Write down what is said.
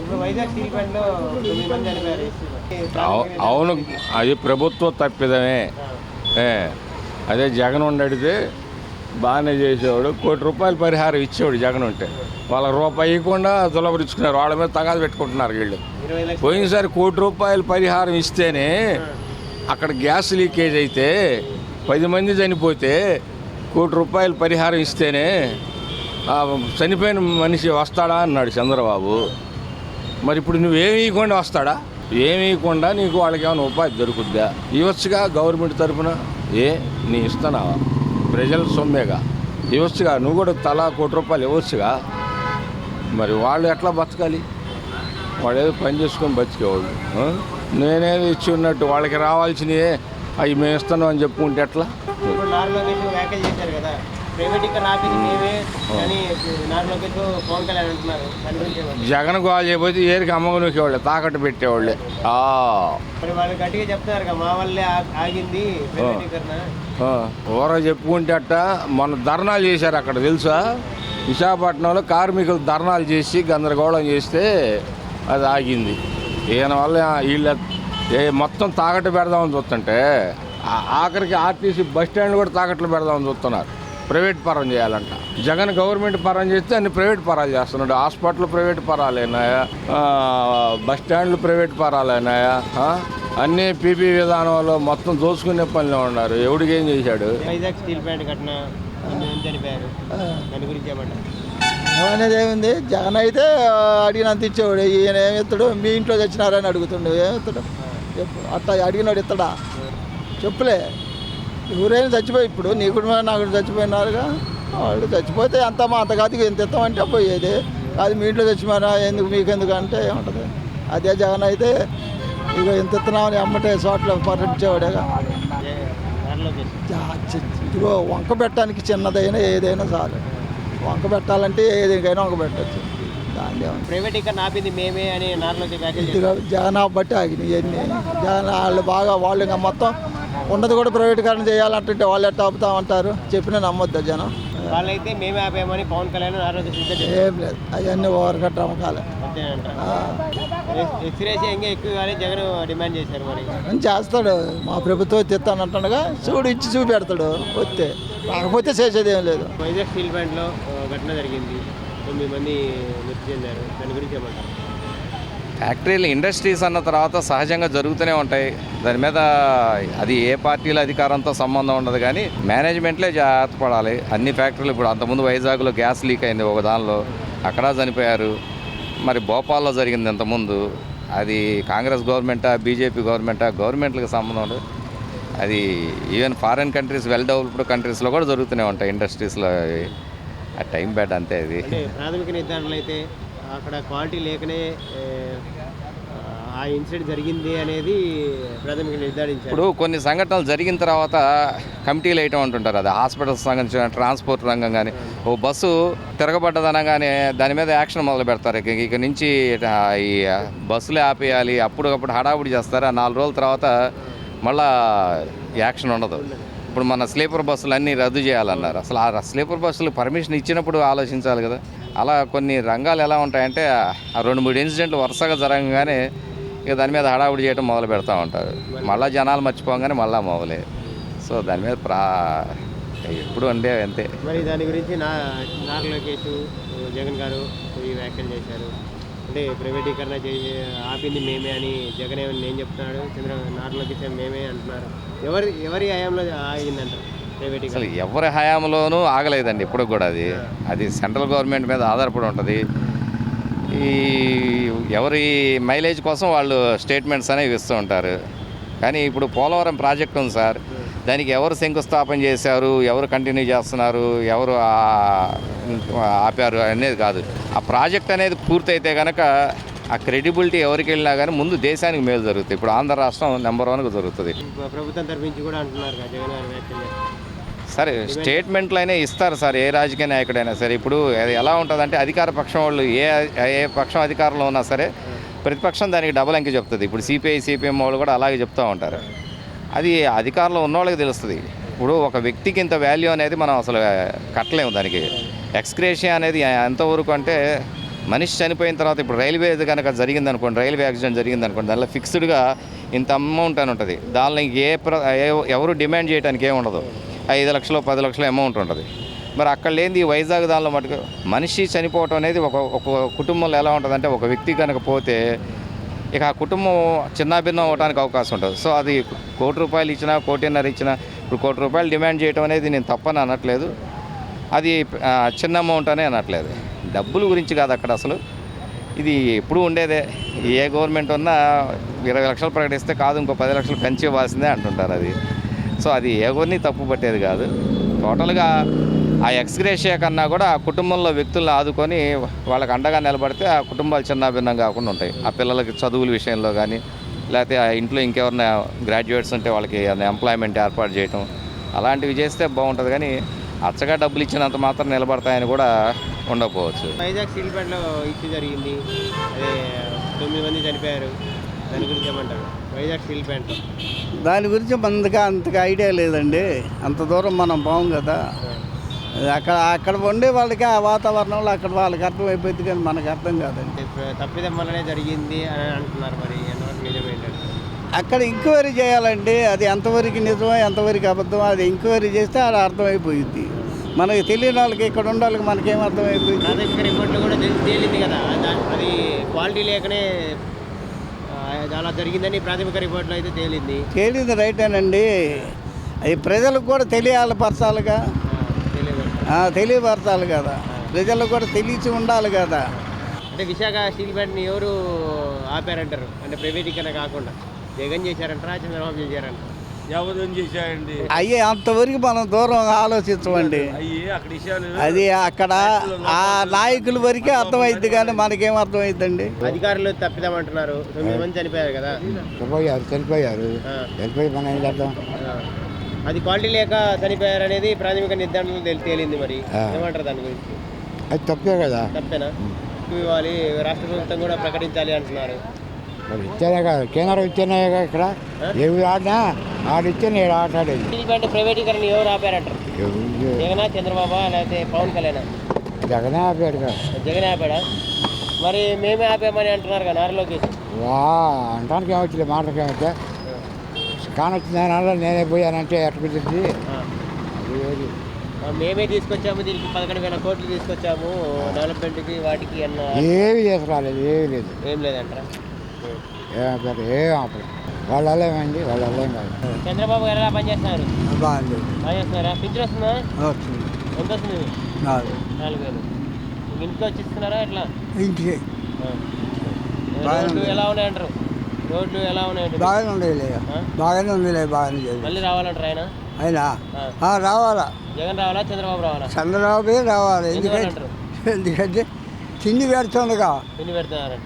ఇప్పుడు వైజాగ్ స్టీల్ ప్లాంట్లో 9 మంది చనిపోయారు. అవును, అది ప్రభుత్వం తప్పిదమే. అదే జగన్ ఉండడితే బాగానే చేసేవాడు. ₹1,00,00,000 పరిహారం ఇచ్చేవాడు జగన్ ఉంటే. వాళ్ళ రూపాయి ఇవ్వకుండా దులబరించుకున్నారు, వాళ్ళ మీద తగాదు పెట్టుకుంటున్నారు వీళ్ళు. పోయినసారి ₹1,00,00,000 పరిహారం ఇస్తేనే అక్కడ గ్యాస్ లీకేజ్ అయితే 10 మంది చనిపోతే ₹1,00,00,000 పరిహారం ఇస్తేనే చనిపోయిన మనిషి వస్తాడా అన్నాడు చంద్రబాబు. మరి ఇప్పుడు నువ్వేమి ఇవ్వకుండా వస్తాడా? ఏమి ఇవ్వకుండా నీకు వాళ్ళకి ఏమైనా ఉపాధి దొరుకుద్దా? ఇవ్వచ్చుగా గవర్నమెంట్ తరఫున. నీ ఇస్తున్నావా? ప్రజల సొమ్మేగా, ఇవ్వచ్చుగా. నువ్వు కూడా తలా ₹1,00,00,000 ఇవ్వచ్చుగా. మరి వాళ్ళు ఎట్లా బతకాలి? వాళ్ళు ఏదో పని చేసుకొని బతికేవాళ్ళు. నేనేదో ఇచ్చి ఉన్నట్టు వాళ్ళకి రావాల్సినవి అవి మేము ఇస్తున్నాం అని చెప్పుకుంటే ఎట్లా? వ్యాఖ్యలు చేశారు కదా, ప్రైవేటీకరణ ఆపింది మేమే అని నారా లోకేష్ పవన్ కళ్యాణ్ అంటున్నారు. జగన్ గోల్ చేయబోతే ఏరికి అమ్మగనుకేవాళ్ళే, తాకట్టు పెట్టేవాళ్ళే. మరి వాళ్ళు గట్టిగా చెప్తున్నారు కదా, మా వల్లే ఆగింది ప్రైవేటీకరణ. ఎవరో చెప్పుకుంటే అట్ట. మొన్న ధర్నాలు చేశారు అక్కడ తెలుసా? విశాఖపట్నంలో కార్మికులు ధర్నాలు చేసి గందరగోళం చేస్తే అది ఆగింది. ఈయన వల్ల వీళ్ళ మొత్తం తాకట్టు పెడదామని చూస్తుంటే ఆఖరికి ఆర్టీసీ బస్ స్టాండ్ కూడా తాకట్లు పెడదామని చూస్తున్నారు. ప్రైవేట్ పరం చేయాలంట. జగన్ గవర్నమెంట్ పరం చేస్తే అన్ని ప్రైవేట్ పరాలు చేస్తున్నాడు. హాస్పిటల్ ప్రైవేట్ పరాలైనాయా, బస్ స్టాండ్లు ప్రైవేట్ పరాలైనాయా, అన్నీ పీపీ విధానంలో మొత్తం దోచుకునే పనిలో ఉన్నారు. ఎవడికి ఏం చేశాడు? వైజాగ్ స్టీల్ ప్లాంట్ ఘటన చనిపోయారు, దాని గురించి ఏమంటారు? అనేది ఏముంది, జగన్ అయితే అడిగినంత ఇచ్చేవాడు. ఈయన ఏమి ఇస్తాడు? మీ ఇంట్లో తెచ్చినారని అడుగుతుండే. ఏమిస్తాడు చెప్పు? అట్లా అడిగినాడు ఇస్తాడా? చెప్పులే. ఎవరైనా చచ్చిపోయి ఇప్పుడు నీ కుటుంబం నా కూడా చచ్చిపోయినారుగా. వాళ్ళు చచ్చిపోతే అంతమా అంత కాదు ఎంత ఇస్తామంటే పోయేది కాదు. మీ ఇంట్లో చచ్చిపోయినా ఎందుకు మీకెందుకు అంటే ఏముంటుంది? అదే జగన్ అయితే ఇక ఎంత ఇస్తున్నామని అమ్మటే చోట్ల పర్యటించేవాడేగా. ఇదిగో వంక పెట్టడానికి చిన్నదైనా ఏదైనా చాలు. వంక పెట్టాలంటే ఏదికైనా వంక పెట్టచ్చు. దాన్ని ప్రైవేటీకరణ ఆపింది మేమే అని నారా లోకేష్ జగన్ బట్టి ఆగినాయి ఇవన్నీ. జగన్ వాళ్ళు ఇంకా మొత్తం ఉన్నది కూడా ప్రైవేటీకరణ చేయాలంటుంటే వాళ్ళు ఎట్లా ఆపుతామంటారు? చెప్పినా నమ్మొద్దా జనం? వాళ్ళైతే మేమే ఆపామని పవన్ కళ్యాణ్ ఏం లేదు, అవన్నీ ఓవర్ అమ్మకాలే. ఎక్కువగానే జగన్ డిమాండ్ చేశారు. మరి చేస్తాడు, మా ప్రభుత్వం తెస్తానంటుండగా చూడు ఇచ్చి చూపెడతాడు. వస్తే రాకపోతే చేసేది ఏం లేదు. వైజాగ్ స్టీల్ ప్లాంట్లో ఘటన జరిగింది, 9 మంది మృతి చెందారు, దాని గురించి ఏమంటారు? ఫ్యాక్టరీలు ఇండస్ట్రీస్ అన్న తర్వాత సహజంగా జరుగుతూనే ఉంటాయి. దాని మీద అది ఏ పార్టీల అధికారంతో సంబంధం ఉండదు, కానీ మేనేజ్మెంట్లే జాగ్రత్త పడాలి. అన్ని ఫ్యాక్టరీలు ఇప్పుడు అంతకుముందు వైజాగ్లో గ్యాస్ లీక్ అయింది ఒక దానిలో, అక్కడ చనిపోయారు. మరి భోపాల్లో జరిగింది ఇంతకుముందు. అది కాంగ్రెస్ గవర్నమెంటా బీజేపీ గవర్నమెంటా? గవర్నమెంట్లకు సంబంధం ఉండదు. అది even foreign countries, well developed కంట్రీస్లో కూడా జరుగుతూనే ఉంటాయి ఇండస్ట్రీస్లో. ఆ టైం బ్యాడ్ అంతే. అది ప్రాథమిక నిర్ధారణలు అయితే అక్కడ క్వాలిటీ లేకనే ఆ ఇన్సిడెంట్ జరిగింది అనేది ప్రాథమిక నిర్ధారించారు. ఇప్పుడు కొన్ని సంఘటనలు జరిగిన తర్వాత కమిటీలు వేయటం అంటుంటారు. అది హాస్పిటల్స్ సంబంధించిన ట్రాన్స్పోర్ట్ రంగం కానీ, ఓ బస్సు తిరగబడ్డదనగానే దాని మీద యాక్షన్ మొదలు పెడతారు. ఇక నుంచి ఈ బస్సులే ఆపేయాలి, అప్పటికప్పుడు హడావుడి చేస్తారు. 4 రోజుల తర్వాత మళ్ళా యాక్షన్ ఉండదు. ఇప్పుడు మన స్లీపర్ బస్సులు అన్నీ రద్దు చేయాలన్నారు. అసలు ఆ స్లీపర్ బస్సులు పర్మిషన్ ఇచ్చినప్పుడు ఆలోచించాలి కదా. అలా కొన్ని రంగాలు ఎలా ఉంటాయంటే ఆ 2-3 ఇన్సిడెంట్లు వరుసగా జరగగానే ఇక దాని మీద హడావుడి చేయడం మొదలు పెడతా ఉంటారు. మళ్ళీ జనాలు మర్చిపోగానే మళ్ళీ మొదలే. సో దాని మీద ఎప్పుడు ఉండే అంతే. మరి దాని గురించి నారా లోకేష్ జగన్ గారు ఈ వ్యాఖ్యలు చేశారు. అంటే ప్రైవేటీకరణ ఆపింది మేమే అని జగన్ ఏమని నేను చెప్తున్నాడు, నారా లోకేష్ మేమే అంటున్నారు. ఎవరి హయాంలో ఆగిందంటారు ప్రైవేటీకరణ? అసలు ఎవరి హయాంలోనూ ఆగలేదండి ఇప్పుడు కూడా. అది సెంట్రల్ గవర్నమెంట్ మీద ఆధారపడి ఉంటుంది. ఈ ఎవరి మైలేజ్ కోసం వాళ్ళు స్టేట్మెంట్స్ అనేవి ఇస్తూ ఉంటారు. కానీ ఇప్పుడు పోలవరం ప్రాజెక్ట్ ఉంది సార్, దానికి ఎవరు శంకుస్థాపన చేశారు, ఎవరు కంటిన్యూ చేస్తున్నారు, ఎవరు ఆపారు అనేది కాదు. ఆ ప్రాజెక్ట్ అనేది పూర్తయితే కనుక ఆ క్రెడిబిలిటీ ఎవరికి వెళ్ళినా కానీ ముందు దేశానికి మేలు జరుగుతుంది. ఇప్పుడు ఆంధ్ర రాష్ట్రం నెంబర్ 1గా జరుగుతుంది. ప్రభుత్వం తరఫు కూడా అంటున్నారు జగన్ గారు. సరే, స్టేట్మెంట్లు అయినా ఇస్తారు సార్, ఏ రాజకీయ నాయకుడైనా సరే. ఇప్పుడు ఎలా ఉంటుందంటే అధికార పక్షం వాళ్ళు ఏ పక్షం అధికారంలో ఉన్నా సరే ప్రతిపక్షం దానికి డబుల్ అంకి చెప్తుంది. ఇప్పుడు సిపిఐ సిపిఎం వాళ్ళు కూడా అలాగే చెప్తూ ఉంటారు. అది అధికారంలో ఉన్న వాళ్ళకి తెలుస్తుంది. ఇప్పుడు ఒక వ్యక్తికి ఇంత వాల్యూ అనేది మనం అసలు కట్టలేము. దానికి ఎక్స్గ్రేషియా అనేది ఎంతవరకు అంటే మనిషి చనిపోయిన తర్వాత ఇప్పుడు రైల్వే కనుక జరిగిందనుకోండి, రైల్వే యాక్సిడెంట్ జరిగిందనుకోండి, దానిలో ఫిక్స్డ్గా ఇంత అమౌంట్ అని ఉంటుంది. దానిలో ఎవరు డిమాండ్ చేయడానికి ఏమి ఉండదు. 5 లక్షలు 10 లక్షల అమౌంట్ ఉంటుంది. మరి అక్కడ లేనిది వైజాగ్ దానిలో మటుకు మనిషి చనిపోవటం అనేది ఒక కుటుంబంలో ఎలా ఉంటుందంటే, ఒక వ్యక్తి కనుక పోతే ఇక ఆ కుటుంబం చిన్నాభిన్నం అవ్వడానికి అవకాశం ఉంటుంది. సో అది ₹1,00,00,000 ఇచ్చినా, ₹1,50,00,000 ఇచ్చినా, ఇప్పుడు ₹1,00,00,000 డిమాండ్ చేయడం అనేది నేను తప్పని అనట్లేదు, అది చిన్న అమౌంట్ అనే అనట్లేదు. డబ్బుల గురించి కాదు అక్కడ అసలు, ఇది ఎప్పుడు ఉండేదే. ఏ గవర్నమెంట్ ఉన్నా 20 లక్షలు ప్రకటిస్తే కాదు ఇంకో 10 లక్షలు పెంచి ఇవ్వాల్సిందే అంటుంటారు. అది సో అది ఎవరిని తప్పు పట్టేది కాదు. టోటల్గా ఆ ఎక్స్గ్రేషియా కన్నా కూడా ఆ కుటుంబంలో వ్యక్తులను ఆదుకొని వాళ్ళకి అండగా నిలబడితే ఆ కుటుంబాలు చిన్నాభిన్నం కాకుండా ఉంటాయి. ఆ పిల్లలకి చదువుల విషయంలో కానీ, లేకపోతే ఆ ఇంట్లో ఇంకెవరైనా గ్రాడ్యుయేట్స్ ఉంటే వాళ్ళకి ఎంప్లాయ్మెంట్ ఏర్పాటు చేయటం, అలాంటివి చేస్తే బాగుంటుంది. కానీ అచ్చగా డబ్బులు ఇచ్చినంత మాత్రం నిలబడతాయని కూడా ఉండకపోవచ్చు. వైజాగ్ స్టీల్ ప్లాంట్లో ఇష్యూ జరిగింది, అదే 9 మంది చనిపోయారు, దాని గురించి ఏమంటారు? వైజాగ్ స్టీల్ ప్లాంట్ దాని గురించి అంతగా ఐడియా లేదండి. అంత దూరం మనం పోం కదా. అక్కడ ఉండే వాళ్ళకి ఆ వాతావరణంలో అక్కడ వాళ్ళకి అర్థమైపోయింది, కానీ మనకు అర్థం కాదండి. తప్పిదం వల్లనే జరిగింది అని అంటున్నారు. మరి ఎంతవరకు నిజం ఏంటంటే అక్కడ ఎంక్వైరీ చేయాలండి. అది ఎంతవరకు నిజమో ఎంతవరకు అబద్ధమో అది ఎంక్వైరీ చేస్తే అది అర్థమైపోయింది. మనకి తెలియని వాళ్ళకి ఇక్కడ ఉండే వాళ్ళకి మనకేం అర్థమైపోయింది. ప్రాథమిక రిపోర్ట్లో కూడా తేలింది కదా, అది క్వాలిటీ లేకనే అలా జరిగిందని ప్రాథమిక రిపోర్ట్లో అయితే తేలింది రైటేనండి. అది ప్రజలకు కూడా తెలియపరచాలిగా, తెలియపరచాలి కదా, ప్రజలకు కూడా తెలిసి ఉండాలి కదా. అంటే విశాఖ స్టీల్ ప్లాంట్ని ఎవరు ఆపారంటారు? అంటే ప్రైవేటీకరణ కాకుండా జగన్ చేశారంటారా, చంద్రబాబు చేశారంటారు? ఎవరు చేశారండి? అయ్యే అంతవరకు మనం దూరం ఆలోచించమండి. అది అక్కడ ఆ నాయకుల వరకే అర్థమైంది, కానీ మనకేం అర్థమైందండి. అధికారులు తప్పిదామంటున్నారు. 9 మంది చనిపోయారు కదా, చనిపోయారు మనం ఏం చేద్దాం. అది క్వాలిటీ లేక చనిపోయారు అనేది ప్రాథమిక నిర్ధారణలో తేలింది. మరి ఏమంటారు దాని గురించి? అది తప్పే కదా. తప్పేనా? ఇవ్వాలి, రాష్ట్ర ప్రభుత్వం కూడా ప్రకటించాలి అంటున్నారు. మరి ఇచ్చేనే కాదు, కేంద్రం ఇచ్చేనే ఇక్కడ ఏవి ఆడినా ఆడిచ్చేనే ఆటాడేది. స్టీల్ ప్లాంట్ ప్రైవేటీకరణ ఎవరు ఆపారంటారు? జగనా, చంద్రబాబా, లేకపోతే పవన్ కళ్యాణ్? జగనే ఆపాడు కదా. జగనే ఆపాడా? మరి మేమే ఆపామని అంటున్నారు కదా నారా లోకేష్. అంటానికి ఏమొచ్చింది, మాటలకి ఏమొచ్చా కానొచ్చింది దానివల్ల నేనే పోయానంటే ఎట్లా కుదిరింది. మేమే తీసుకొచ్చాము, దీనికి 11,000 కోట్లు తీసుకొచ్చాము డెవలప్మెంట్కి వాటికి అన్న ఏమి చేసుకురాలేదు, ఏమి లేదు, ఏం లేదంటారా? ఏమాపారు ఏం ఆపడు. వాళ్ళ ఏమైంది, వాళ్ళ ఏం కాదు. చంద్రబాబు గారు ఎలా పనిచేస్తున్నారు? బాగుంది, బాగా చేస్తున్నారా? పింఛన్ వస్తుందా? ఎంత వస్తుంది? 4,000. ఇంటికి వచ్చి ఇస్తున్నారా ఎట్లా? ఇంటికి రోడ్లు ఎలా ఉన్నాయంటారు? రోడ్లు ఎలా ఉన్నాయంటారు? బాగానే ఉండేలే, బాగానే ఉందిలే, బాగానే. మళ్ళీ రావాలంటారు ఆయన? అయినా రావాలా, జగన్ రావాలా, చంద్రబాబు రావాలా? చంద్రబాబు రావాలి. ఎందుకంటే తిండి పెడుతుండగా తిండి పెడుతున్నారంట.